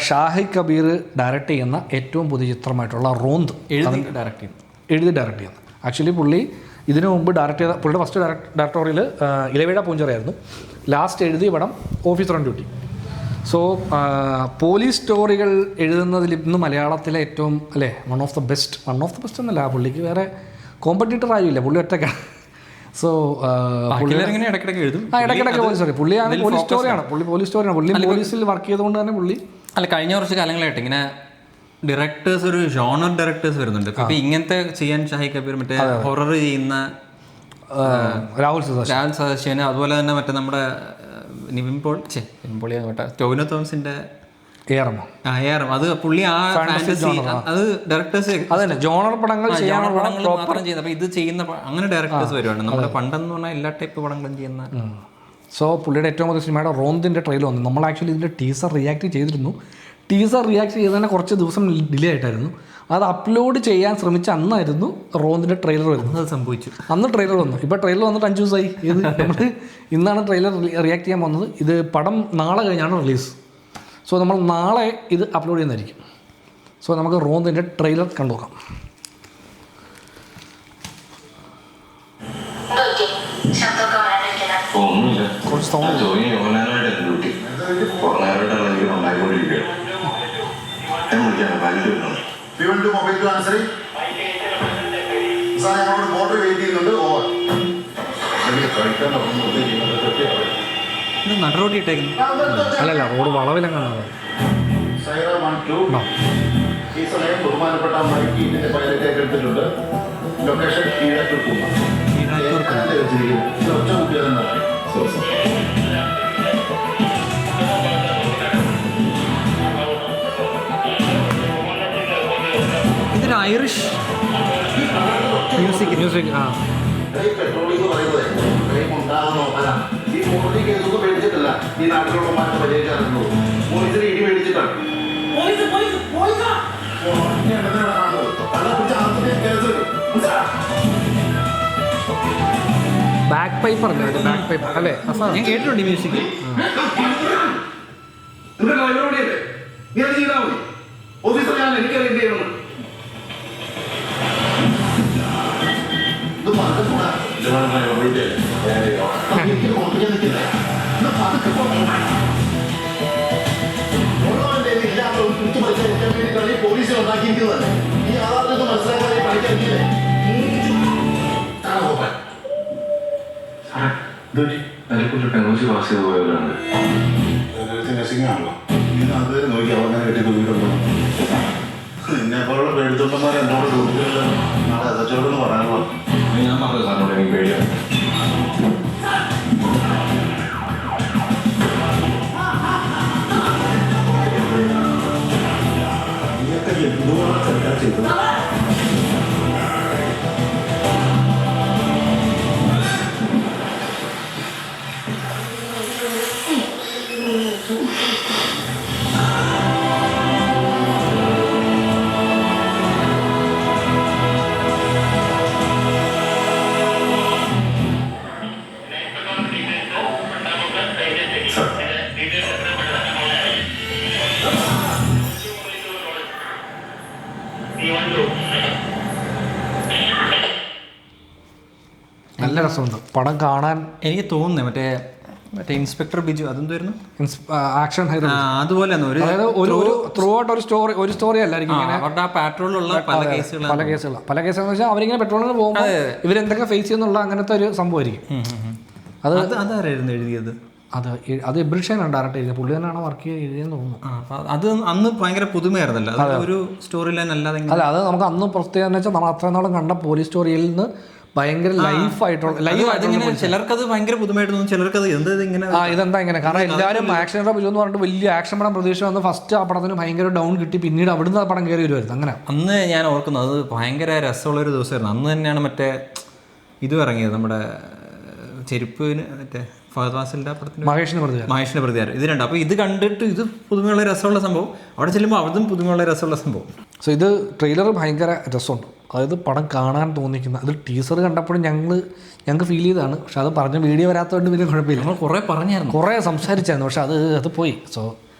Shahid Kabir direct ചെയ്യുന്ന ഏറ്റവും പുതിയ ചിത്രമായിട്ടുള്ള റോന്ത് എഴുതി ഡയറക്റ്റ് ചെയ്യുന്നത്. ആക്ച്വലി പുള്ളി ഇതിനു മുമ്പ് ഡയറക്റ്റ് ചെയ്ത പുള്ളിയുടെ ഫസ്റ്റ് ഡയറക്ടോറിയൽ ഇലവേഴ പൂഞ്ചറായിരുന്നു. ലാസ്റ്റ് എഴുതിയ പടം Officer on Duty. So police സ്റ്റോറികൾ എഴുതുന്നതിൽ ഇന്ന് മലയാളത്തിലെ ഏറ്റവും വൺ ഓഫ് ദ ബെസ്റ്റ് എന്നല്ല, പുള്ളിക്ക് വേറെ കോമ്പറ്റീറ്റർ ആയില്ല, പുള്ളി ഒറ്റയ്ക്കാണ്. സോ ഇടയ്ക്കിടയ്ക്ക് പുള്ളി പോലീസ് സ്റ്റോറിയാണ് പുള്ളി പോലീസിൽ വർക്ക് ചെയ്തുകൊണ്ട് തന്നെ പുള്ളി കഴിഞ്ഞ കുറച്ച് കാലങ്ങളായിട്ട് ഇങ്ങനെ ഡയറക്ടേഴ്സ് ഒരു ജോണർ ഡയറക്ടേഴ്സ് വരുന്നുണ്ട്. ഇപ്പൊ ഇങ്ങനത്തെ ചെയ്യാൻ ഷാഹിദ് കബീർ, മറ്റേ ഹൊറർ ചെയ്യുന്ന രാഹുൽ സദാശിവന്, അതുപോലെ തന്നെ മറ്റേ നമ്മുടെ നിവിൻ പോളി ടോവിനോ തോമസിന്റെ അത് പുള്ളി അത് ഡയറക്ടേഴ്സ് അതന്നെ ജോണർ പടങ്ങൾ മാത്രം ചെയ്യുന്നത്. അപ്പൊ ഇത് ചെയ്യുന്ന അങ്ങനെ ഡയറക്ടേഴ്സ് വരുവാണ്. നമ്മുടെ പണ്ടെന്ന് പറഞ്ഞാൽ എല്ലാ ടൈപ്പ് പടങ്ങളും ചെയ്യുന്ന. സോ പുള്ളിയുടെ ഏറ്റവും കൂടുതൽ സിനിമയുടെ റോന്തിന്റെ ട്രെയിലർ വന്നു. നമ്മൾ ആക്ച്വലി ഇതിന്റെ ടീസർ റിയാക്ട് ചെയ്തിരുന്നു. ടീസർ റിയാക്ട് ചെയ്തതിനെ കുറച്ച് ദിവസം ഡിലേ ആയിട്ടായിരുന്നു. അത് അപ്ലോഡ് ചെയ്യാൻ ശ്രമിച്ച അന്നായിരുന്നു റോന്തിൻ്റെ ട്രെയിലർ വരുന്നത്. അത് സംഭവിച്ചു. അന്ന് ട്രെയിലർ വന്നു. ഇപ്പോൾ ട്രെയിലർ വന്നിട്ട് 5 ദിവസമായി. നമ്മൾ ഇന്നാണ് ട്രെയിലർ റിയാക്ട് ചെയ്യാൻ വന്നത്. ഇത് പടം നാളെ കഴിഞ്ഞാണ് റിലീസ്. സോ നമ്മൾ നാളെ ഇത് അപ്ലോഡ് ചെയ്യുന്നതായിരിക്കും. സോ നമുക്ക് റോന്തിൻ്റെ ട്രെയിലർ കണ്ടു നോക്കാം. കുറച്ച് സൗണ്ട് നടറോട്ടി ഇട്ടേക്കുന്നു. അല്ലല്ല, റോഡ് വളവിലെങ്ങാണ്. ബഹുമാനപ്പെട്ട മൈക്കിന്റെ പൈലറ്റേക്ക് എടുത്തിട്ടുണ്ട്. ലൊക്കേഷൻ ഇതൊരു ഐറിഷ് മ്യൂസിക് പെട്രോളിംഗ് പറയുന്നത് ഉണ്ടാകുന്ന നോക്കാനാണ്. ഈ മോദിക്ക് ഇതൊന്നും മേടിച്ചിട്ടില്ല. ഈ നാട്ടിലുള്ള മാറ്റം പരിഹരിച്ചറിഞ്ഞു. പോലീസിന് ഇടി മേടിച്ചിട്ടാണ്. ബാക്ക് പൈപ്പർ അല്ലേ? ബാക്ക് പൈപ്പർ അല്ലേ? ഞാൻ കേട്ടിട്ടുണ്ട് ഈ മ്യൂസിക്. ഓഫീസർ ഞാൻ എനിക്കറിയാം ചെയ്യണം. പോലീസിൽ ഉണ്ടാക്കിയിരിക്കുന്നതല്ലേ ഈ യാഥാർത്ഥ്യം മനസ്സിലാക്കാതെ പഠിക്കാറില്ലേ? ടെക്നോളജി പാസ് ചെയ്ത് പോയവരാണ്. നഴ്സിംഗാണല്ലോ. അത് നോക്കി അവങ്ങനെ കെട്ടി തൂക്കിയിട്ടുണ്ടോ? നിന്നെപ്പോലുള്ള പേടിത്തൊണ്ടന്മാർ എന്നോട് ചോദിച്ചില്ല. നാളെ അതച്ചോടെന്ന് പറയാനുള്ള ഞാൻ പറഞ്ഞത് സാറിനോട് എനിക്ക് പേടിയാണ്. നീയൊക്കെ എന്തുകൊണ്ടാണ് സർക്കാർ ചെയ്തത്? നല്ല രസമുണ്ട് പടം കാണാൻ. എനിക്ക് തോന്നുന്നു മറ്റേ ഇൻസ്പെക്ടർ ബിജു അതെന്തായിരുന്നു ആക്ഷൻ ഹീറോ അതുപോലെ അതായത് ഒരു ത്രൂ ഔട്ട് ഒരു സ്റ്റോറി അല്ലായിരിക്കും. അവരുടെ ആ പാട്രോളിലുള്ള പല കേസുകളെന്ന് വെച്ചാൽ അവരിങ്ങനെ പെട്രോളിന് പോകുമ്പോൾ ഇവരെന്തൊക്കെ ഫേസ് ചെയ്യുന്നുള്ള അങ്ങനത്തെ ഒരു സംഭവമായിരിക്കും. അതാരായിരുന്നു എഴുതിയത്? അത് എബ്രിഷനാണ് ഡയറക്റ്റ് ചെയ്തത്. പുള്ളി തന്നെയാണ് വർക്ക് ചെയ്തെന്ന് തോന്നുന്നു. അത് അന്ന് ഭയങ്കര പുതുമയായിരുന്നല്ലോ, ഒരു സ്റ്റോറി ലൈൻ അല്ലാതെ. അല്ല, അത് നമുക്ക് അന്ന് പ്രത്യേകത എന്ന് വെച്ചാൽ നമ്മൾ അത്രയും നാളും കണ്ട പോലീസ് സ്റ്റോറിയിൽ നിന്ന് ഭയങ്കര ലൈവായിട്ടുള്ള ചിലർക്കത് ഭയങ്കര പുതുമായിട്ട് തോന്നും, ചിലർക്കത് ഇതെന്താ ഇങ്ങനെ. കാരണം എല്ലാവരും ആക്ഷൻ ഹീറോ ബിജു എന്ന് പറഞ്ഞിട്ട് വലിയ ആക്ഷൻ പടം പ്രതീക്ഷ വന്ന് ഫസ്റ്റ് ആ പടത്തിന് ഭയങ്കര ഡൗൺ കിട്ടി, പിന്നീട് അവിടുന്ന് ആ പടം കയറി വരുമായിരുന്നു. അങ്ങനെ അന്ന് ഞാൻ ഓർക്കുന്നത് അത് ഭയങ്കര രസമുള്ളൊരു ദിവസമായിരുന്നു. അന്ന് തന്നെയാണ് മറ്റേ ഇത് ഇറങ്ങിയത്, നമ്മുടെ ചെരുപ്പിന് മറ്റേ ഫഹദ് ഫാസിലിന്റെ പടത്തിന് മഹേഷിന്റെ പ്രതികാരം. ഇത് രണ്ടും. അപ്പോൾ ഇത് കണ്ടിട്ട് ഇത് പുതുമയുള്ള രസമുള്ള സംഭവം, അവിടെ ചെല്ലുമ്പോൾ അതും പുതുമയുള്ള രസമുള്ള സംഭവം. സോ ഇത് ട്രെയിലർ ഭയങ്കര രസമുണ്ട്. അതായത് പടം കാണാൻ തോന്നിക്കുന്ന അത് ടീസർ കണ്ടപ്പോഴും ഞങ്ങൾക്ക് ഫീൽ ചെയ്തതാണ്. പക്ഷെ അത് പറഞ്ഞ വീഡിയോ വരാത്തതുകൊണ്ട് പിന്നെ കുഴപ്പമില്ല. നമ്മൾ കുറേ പറഞ്ഞായിരുന്നു, കുറേ സംസാരിച്ചായിരുന്നു. പക്ഷെ അത് പോയി. സോ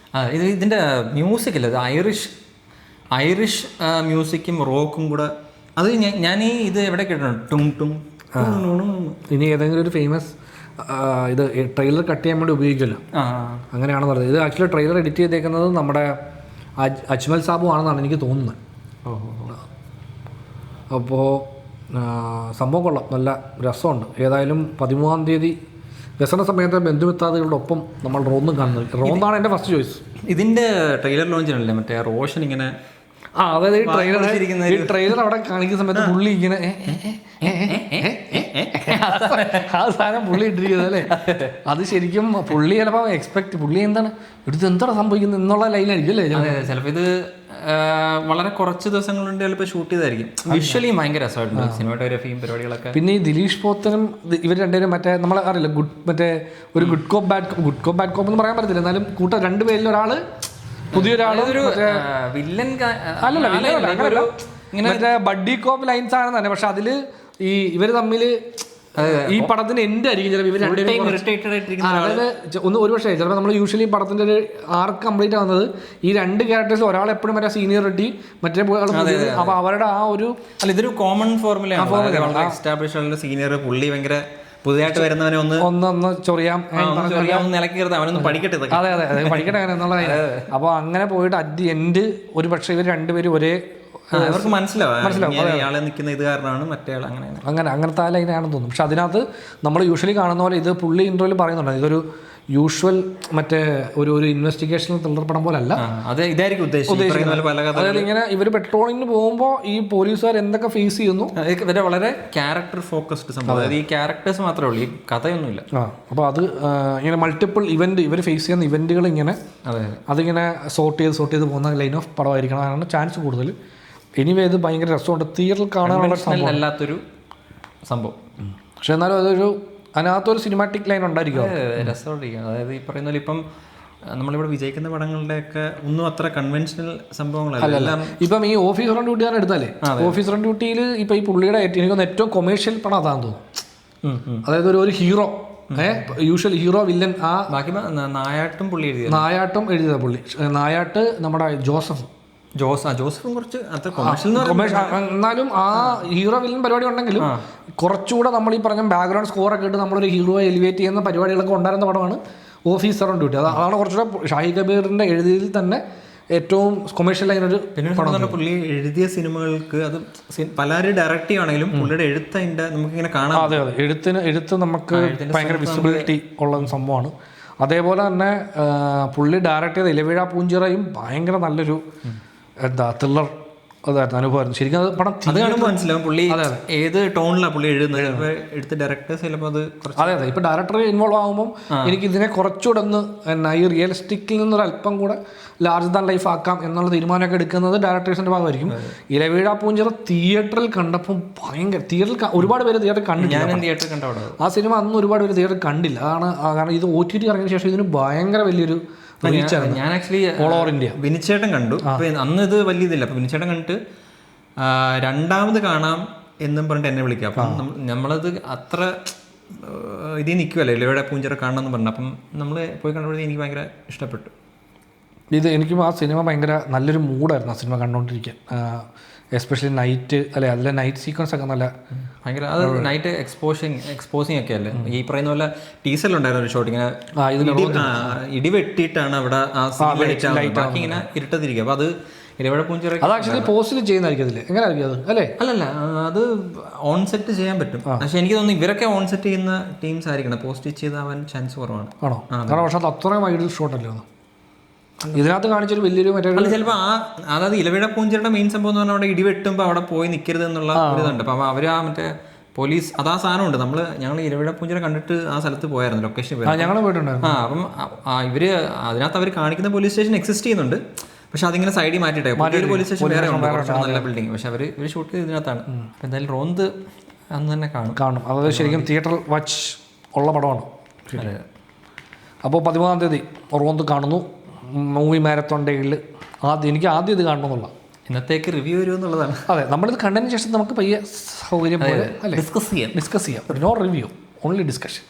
ഇതിൻ്റെ മ്യൂസിക് ഇല്ല, ഇത് ഐറിഷ് മ്യൂസിക്കും റോക്കും കൂടെ. അത് ഞാൻ ഇത് എവിടെ കേട്ടിട്ടുണ്ട്, ടും ടും. ഇനി ഏതെങ്കിലും ഒരു ഫേമസ് ഇത് ട്രെയിലർ കട്ട് ചെയ്യാൻ വേണ്ടി ഉപയോഗിക്കില്ല, അങ്ങനെയാണ് പറഞ്ഞത്. ഇത് ആക്ച്വലി ട്രെയിലർ എഡിറ്റ് ചെയ്തേക്കുന്നത് നമ്മുടെ അജ്മൽ സാബു ആണെന്നാണ് എനിക്ക് തോന്നുന്നത്. അപ്പോൾ സംഭവം കൊള്ളാം, നല്ല രസമുണ്ട്. ഏതായാലും 13-ാം തീയതി വ്യസന സമയത്ത് ബന്ധുമിത്താദികളുടെ ഒപ്പം നമ്മൾ റോന്നും കാണുന്നത്. റോന്നാണ് എൻ്റെ ഫസ്റ്റ് ചോയ്സ്. ഇതിൻ്റെ ട്രെയിലർ ലോഞ്ചിനല്ലേ മറ്റേ റോഷൻ ഇങ്ങനെ അതായത് ഈ ട്രെയിലർ അവിടെ കാണിക്കുന്ന സമയത്ത് പുള്ളി ഇങ്ങനെ ആ സാധനം പുള്ളി ഇട്ടിരിക്കുന്നത് അല്ലേ, അത് ശരിക്കും പുള്ളി ചിലപ്പോൾ പുള്ളി എന്താണ് എടുത്ത് എന്താണ് സംഭവിക്കുന്നത് എന്നുള്ള ലൈനായിരിക്കും അല്ലേ. ചിലപ്പോൾ ഇത് വളരെ കുറച്ച് ദിവസങ്ങൾ കൊണ്ട് ചിലപ്പോൾ ഷൂട്ട് ചെയ്തായിരിക്കും. വിഷ്വലിയും ഭയങ്കര രസമായിട്ടുണ്ട്, സിനിമാറ്റോഗ്രാഫിയും പരിപാടികളൊക്കെ. പിന്നെ ഈ ദിലീഷ് പോത്തനും ഇവർ രണ്ടുപേരും മറ്റേ നമ്മൾ അറിയില്ല മറ്റേ ഒരു ഗുഡ് കോപ്പ് ബാഡ് കോപ്പ് എന്ന് പറയാൻ പറ്റത്തില്ല, എന്നാലും രണ്ടുപേരിൽ ഒരാള് പുതിയൊരാള് വില്ലൻ അല്ലല്ല മറ്റേ ബഡ്ഡി കോപ്പ് ലൈൻസ് ആണ് തന്നെ. പക്ഷെ അതില് ഈ ഇവര് തമ്മിൽ ഈ പടത്തിന് എൻഡ് ആയിരിക്കും ചിലപ്പോൾ ഇവർ അതായത് ഒരു പക്ഷേ ചിലപ്പോൾ നമ്മൾ യൂഷ്വലി പടത്തിന്റെ ഒരു ആർക്ക് കംപ്ലീറ്റ് ആവുന്നത് ഈ രണ്ട് ക്യാരക്ടേഴ്സ് ഒരാൾ എപ്പോഴും മറ്റേ സീനിയോറിറ്റി മറ്റേ അപ്പൊ അവരുടെ ആ ഒരു ഇതൊരു കോമൺ ഫോർമുല എസ്റ്റാബ്ലിഷ് സീനിയർ പുള്ളി ഭയങ്കര പുതിയതായിട്ട് വരുന്നവനെ ഒന്ന് ചൊറിയാം അവനൊന്ന് പഠിക്കട്ടെ. അതെ പഠിക്കട്ടെ എന്നുള്ളതാണ്. അപ്പോൾ അങ്ങനെ പോയിട്ട് അറ്റ് ദി എൻഡ് ഒരു പക്ഷേ ഇവർ രണ്ടുപേരും ഒരേ അവർക്ക് മനസ്സിലാവും ഇയാളെ നിൽക്കുന്ന ഇത് കാരണമാണ് മറ്റേ ആൾ അങ്ങനത്തെ ആ ലൈനാണെന്ന് തോന്നുന്നു. പക്ഷെ അതിനകത്ത് നമ്മൾ യൂഷ്വലി കാണുന്ന പോലെ ഇത് പുള്ളി ഇൻട്രോയിൽ പറയുന്നുണ്ട്, ഇതൊരു യൂഷ്വൽ മറ്റേ ഒരു ഇൻവെസ്റ്റിഗേഷൻ ത്രില്ലർ പടം പോലെ അല്ല. അതായത് ഇങ്ങനെ ഇവർ പെട്രോളിങ്ങിന് പോകുമ്പോൾ ഈ പോലീസുകാർ എന്തൊക്കെ ഫേസ് ചെയ്യുന്നു, ഇവരെ വളരെ ക്യാരക്ടർ ഫോക്കസ്ഡ് സംഭവം. അതായത് ഈ ക്യാരക്ടേഴ്സ് മാത്രമേ ഉള്ളൂ, ഈ കഥയൊന്നുമില്ല. അപ്പോൾ അത് ഇങ്ങനെ മൾട്ടിപ്പിൾ ഇവന്റ് ഇവർ ഫേസ് ചെയ്യുന്ന ഇവന്റുകൾ ഇങ്ങനെ അതിങ്ങനെ സോർട്ട് ചെയ്ത് പോകുന്ന ലൈൻ ഓഫ് പടമായിരിക്കണം ചാൻസ് കൂടുതൽ. എനിവേ ഇത് ഭയങ്കര രസമുണ്ട്, തിയേറ്ററിൽ കാണാനുള്ള അല്ലാത്തൊരു സംഭവം. പക്ഷെ എന്നാലും അതൊരു അതിനകത്തൊരു സിനിമാറ്റിക് ലൈൻ ഉണ്ടായിരിക്കും, രസമുണ്ടായിരിക്കും. അതായത് ഈ പറയുന്ന പോലെ ഇപ്പം നമ്മളിവിടെ വിജയിക്കുന്ന പടങ്ങളുടെയൊക്കെ ഒന്നും അത്ര കൺവെൻഷണൽ സംഭവങ്ങളല്ല. ഇപ്പം ഈ ഓഫീസർ ഓൺ ഡ്യൂട്ടി എടുത്താലേ ഓഫീസർ ഓൺ ഡ്യൂട്ടിയിൽ ഇപ്പം ഈ പുള്ളിയുടെ എനിക്കൊന്ന് ഏറ്റവും കൊമേഴ്ഷ്യൽ പടം അതാന്ന് തോന്നുന്നു. അതായത് ഒരു ഹീറോ യൂഷ്വൽ ഹീറോ വില്ലൻ. ആ ബാക്കി നായാട്ടും പുള്ളി എഴുതിയത് പുള്ളി നായാട്ട് നമ്മുടെ ജോസഫും കുറച്ച് എന്നാലും ആ ഹീറോ വില്ലൻ പരിപാടി ഉണ്ടെങ്കിലും കുറച്ചുകൂടെ നമ്മൾ ഈ പറഞ്ഞ ബാക്ക്ഗ്രൗണ്ട് സ്കോറൊക്കെ ഇട്ട് നമ്മളൊരു ഹീറോയെ എലിവേറ്റ് ചെയ്യുന്ന പരിപാടികളൊക്കെ ഉണ്ടായിരുന്ന പടമാണ് ഓഫീസർ ഓൺ ഡ്യൂട്ടി. അതാണ് കുറച്ചുകൂടെ ഷാഹി കബീറിന്റെ എഴുതിയതിൽ തന്നെ ഏറ്റവും കൊമേഴ്ഷ്യൽ ആയൊരു പിന്നെ പുള്ളി എഴുതിയ സിനിമകൾക്ക് അത് പലരും ഡയറക്റ്റ് ചെയ്യുകയാണെങ്കിലും പുള്ളിയുടെ എഴുത്ത് അതിൻ്റെ നമുക്കിങ്ങനെ കാണാം. അതെ എഴുത്ത് നമുക്ക് ഭയങ്കര വിസിബിലിറ്റി ഉള്ള സംഭവമാണ്. അതേപോലെ തന്നെ പുള്ളി ഡയറക്റ്റ് ചെയ്ത ഇലവീഴ പൂഞ്ചിറയും ഭയങ്കര നല്ലൊരു ത്രില്ലർ അതായിരുന്നു അനുഭവമായിരുന്നു ശരിക്കും. അത് പടം അത് കാണുമ്പോൾ മനസ്സിലാവും പുള്ളി ഏത് ടോണിലാണ് പുള്ളി എഴുതുന്നത്. എടുത്ത് ഡയറക്ടേഴ്സ് ചിലപ്പോൾ അത് അതെ ഇപ്പോൾ ഡയറക്ടർ ഇൻവോൾവ് ആകുമ്പോൾ എനിക്ക് ഇതിനെ കുറച്ചുകൂടെ ഒന്ന് ഈ റിയലിസ്റ്റിക്കിൽ നിന്നൊരു അല്പം കൂടെ ലാർജ് ദാൻ ലൈഫ് ആക്കാം എന്നുള്ള തീരുമാനമൊക്കെ എടുക്കുന്നത് ഡയറക്ടേഴ്സിന്റെ ഭാഗമായിരിക്കും. ഇലവീഴ പൂഞ്ചിറ തിയേറ്ററിൽ കണ്ടപ്പോൾ ഭയങ്കര ഒരുപാട് പേര് തിയേറ്ററിൽ കണ്ടില്ല. ആ സിനിമ അന്ന് ഒരുപാട് പേര് തിയേറ്ററിൽ കണ്ടില്ല. അതാണ് കാരണം ഇത് OTT ഇറങ്ങിയ ശേഷം ഇതിന് ഭയങ്കര വലിയൊരു ഞാൻ ആക്ച്വലി ഓൾ ഓവർ ഇന്ത്യ വിനിച്ചേട്ടൻ കണ്ടു. അപ്പോൾ അന്ന് ഇത് വലിയ ഇതില്ല. അപ്പോൾ വിനിച്ചേട്ടൻ കണ്ടിട്ട് രണ്ടാമത് കാണാം എന്നും പറഞ്ഞിട്ട് എന്നെ വിളിക്കുക. അപ്പം നമ്മളത് അത്ര ഇതിൽ നിൽക്കുമല്ലോ ഇലവീഴ പൂഞ്ചിറ കാണണമെന്ന് പറഞ്ഞു. അപ്പം നമ്മൾ പോയി കണ്ടപ്പോഴത്തേക്ക് എനിക്ക് ഭയങ്കര ഇഷ്ടപ്പെട്ടു. എനിക്കും ആ സിനിമ ഭയങ്കര നല്ലൊരു മൂഡായിരുന്നു ആ സിനിമ കണ്ടുകൊണ്ടിരിക്കാൻ. എസ്പെഷ്യലി നൈറ്റ് അതിലെ നൈറ്റ് സീക്വൻസ് ഒക്കെ നല്ല ഭയങ്കര അത് നൈറ്റ് എക്സ്പോസിങ് ഒക്കെ അല്ലേ. ഈ പറയുന്ന പോലെ ടീസറിലുണ്ടായിരുന്നു ഒരു ഷോട്ട് ഇങ്ങനെ ഇടിവെട്ടിയിട്ടാണ് അവിടെ ആ ബാക്കി ഇങ്ങനെ ഇരുട്ടത്തിരിക്കുക. അപ്പോൾ അത് ഇലവീഴ പൂഞ്ചിറ അത് ആക്ച്വലി പോസ്റ്റിൽ ചെയ്യുന്നതായിരിക്കും അതിൽ എങ്ങനെയായിരിക്കും അത് അല്ലേ? അല്ലല്ല അത് ഓൺ സെറ്റ് ചെയ്യാൻ പറ്റും. പക്ഷെ എനിക്ക് തോന്നുന്നു ഇവരൊക്കെ ഓൺ സെറ്റ് ചെയ്യുന്ന ടീംസ് ആയിരിക്കണം. പോസ്റ്റ് ചെയ്താവാൻ ചാൻസ് കുറവാണ്. ആണോ? കാരണം പക്ഷെ അത് അത്രയും വൈഡ് ഷോട്ടല്ലേ ഇതിനകത്ത് കാണിച്ചൊരു വലിയൊരു മറ്റേ ചിലപ്പോൾ അതായത് ഇലവീഴ പൂഞ്ചിറയുടെ മെയിൻ സംഭവം എന്ന് പറഞ്ഞാൽ അവിടെ ഇടിവെട്ടുമ്പോൾ അവിടെ പോയി നിൽക്കരുത് എന്നുള്ള ഒരു ഇതുണ്ട്. അപ്പോൾ അവർ ആ മറ്റേ പോലീസ് അതാ സാധനമുണ്ട്. ഞങ്ങൾ ഇലവീഴ പൂഞ്ചിറ കണ്ടിട്ട് ആ സ്ഥലത്ത് പോയായിരുന്നു, ലൊക്കേഷൻ ഞങ്ങൾ പോയിട്ടുണ്ടായിരുന്നു. അപ്പം ഇവർ അതിനകത്ത് അവർ കാണിക്കുന്ന പോലീസ് സ്റ്റേഷൻ എക്സിസ്റ്റ് ചെയ്യുന്നുണ്ട്. പക്ഷെ അതിങ്ങനെ സൈഡിൽ മാറ്റിയിട്ടേ പോലീസ് സ്റ്റേഷൻ വേറെ ഉണ്ട്, നല്ല ബിൽഡിംഗ്. പക്ഷെ അവർ ഷൂട്ട് ചെയ്ത് ഇതിനകത്താണ്. എന്തായാലും റോന്ത് അന്ന് തന്നെ കാണും. അത് ശരിക്കും തിയേറ്റർ വാച്ച് ഉള്ള പടമാണ്. അപ്പോൾ 13-ാം തീയതി റോന്ത് കാണുന്നു. മൂവി മാരത്തോൺ ഡേയിൽ എനിക്ക് ആദ്യം ഇത് കാണണമെന്നുള്ള ഇന്നത്തേക്ക് റിവ്യൂ വരുമെന്നുള്ളതാണ്. അതെ, നമ്മളിത് കണ്ടതിന് ശേഷം നമുക്ക് പയ്യെ സൗകര്യം പോലെ ഡിസ്കസ് ചെയ്യാം. No review, only discussion.